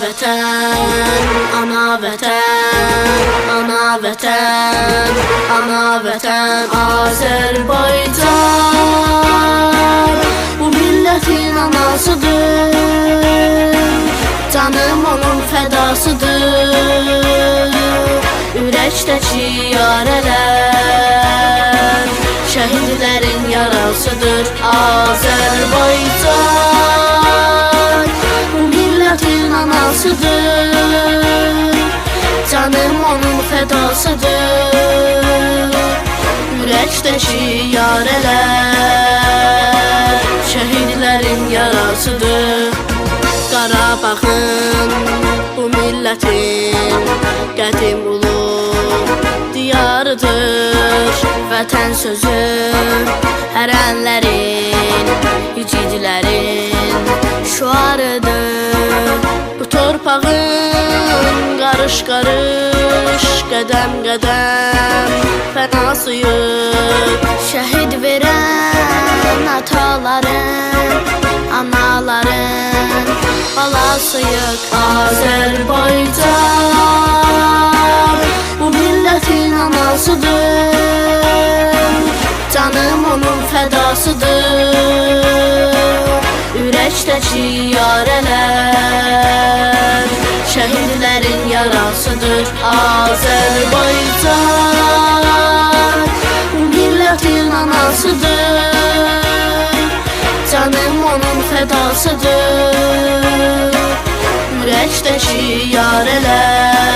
vətən, ana vətən, ana vətən, ana vətən Azərbaycan. Bu millətin anasıdır, canım onun fədasıdır. Ürəkdəki yarələr şəhidlərin yarasıdır. Azərbaycan bu millətin anasıdır, canım onun fədasıdır. Ürəkdəki yarələr şəhidlərin yarasıdır. Qarabağın bu millətin qədim ulu diyarıdır. Vətən sözü hərənlərin, icidlərin şüarıdır. Bu torpağın qarış-qarış, qədəm-qədəm fənasıyıq. Şəhid verən ataların, anaların balasıyıq. Azərbaycan bu millətin anasıdır, canım onun fədasıdır. Ürəkdəki yarələr şəhidlərin yarasıdır. Azərbaycan bu millətin anasıdır, canım onun fədasıdır. Ürəkdəki yarələr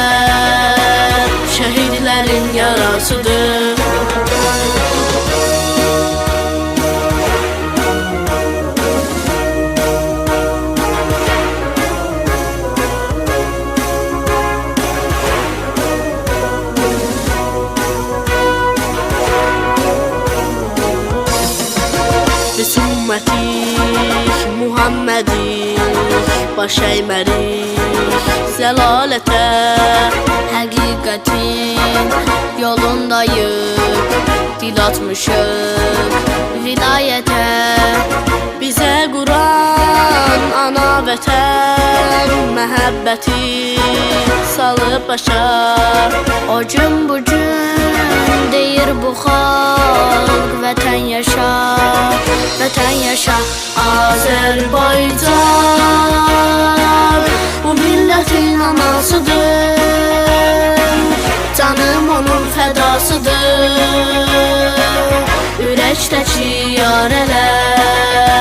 şəhidlərin yarasıdır. Biz ümmətik Muhammedik, baş əymərik zəlalətə. Həqiqətin yolundayıq, dil atmışıq vilayətə. Bizə Quran ana vətən məhəbbəti salıb başa. O gün bu gün deyir bu xalq, vətən yaşa, vətən yaşa. Azərbaycan bu millətin anasıdır, canım onun fədasıdır. Ürəkdəki yarələr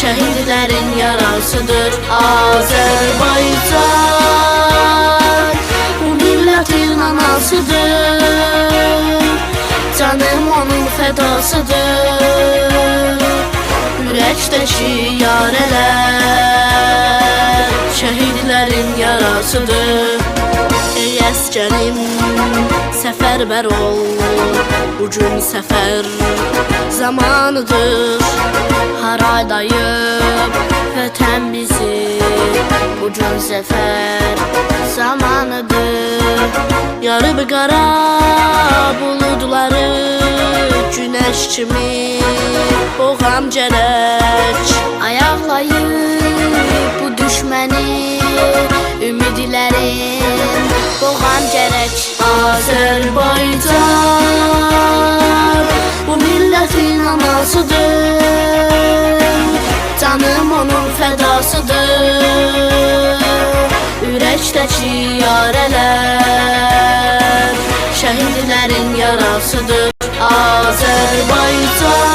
şəhidlərin yarasıdır. Azərbaycan bu millətin anasıdır, canım onun fədasıdır. Ürəkdəki yarələr şəhidlərin yarasıdır. Ey əskərim səfərbər ol, bu gün səfər zamanıdır. Haradayıb vətən bizi, bu gün səfər zamanıdır. Yarıb qara buludları günəş kimi boğam gərək. Ayaqlayıb bu düşməni ümidlərin boğam gərək. Azərbaycan bu millətin anasıdır, canım onun fədasıdır. Ürəkdəki yarələr şəhidlərin yarasıdır. Azərbaycan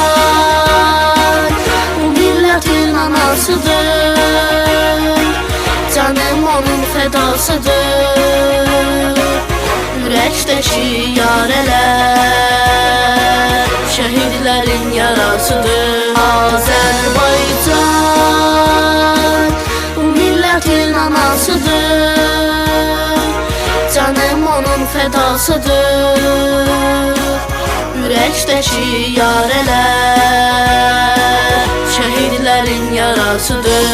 bu millətin anasıdır, canım onun fədasıdır. Ürəkdəki yarələr şəhidlərin yarasıdır. Azərbaycan bu millətin anasıdır, canım onun fədasıdır. Ürəkdəki yarələr şəhidlərin yarasıdır.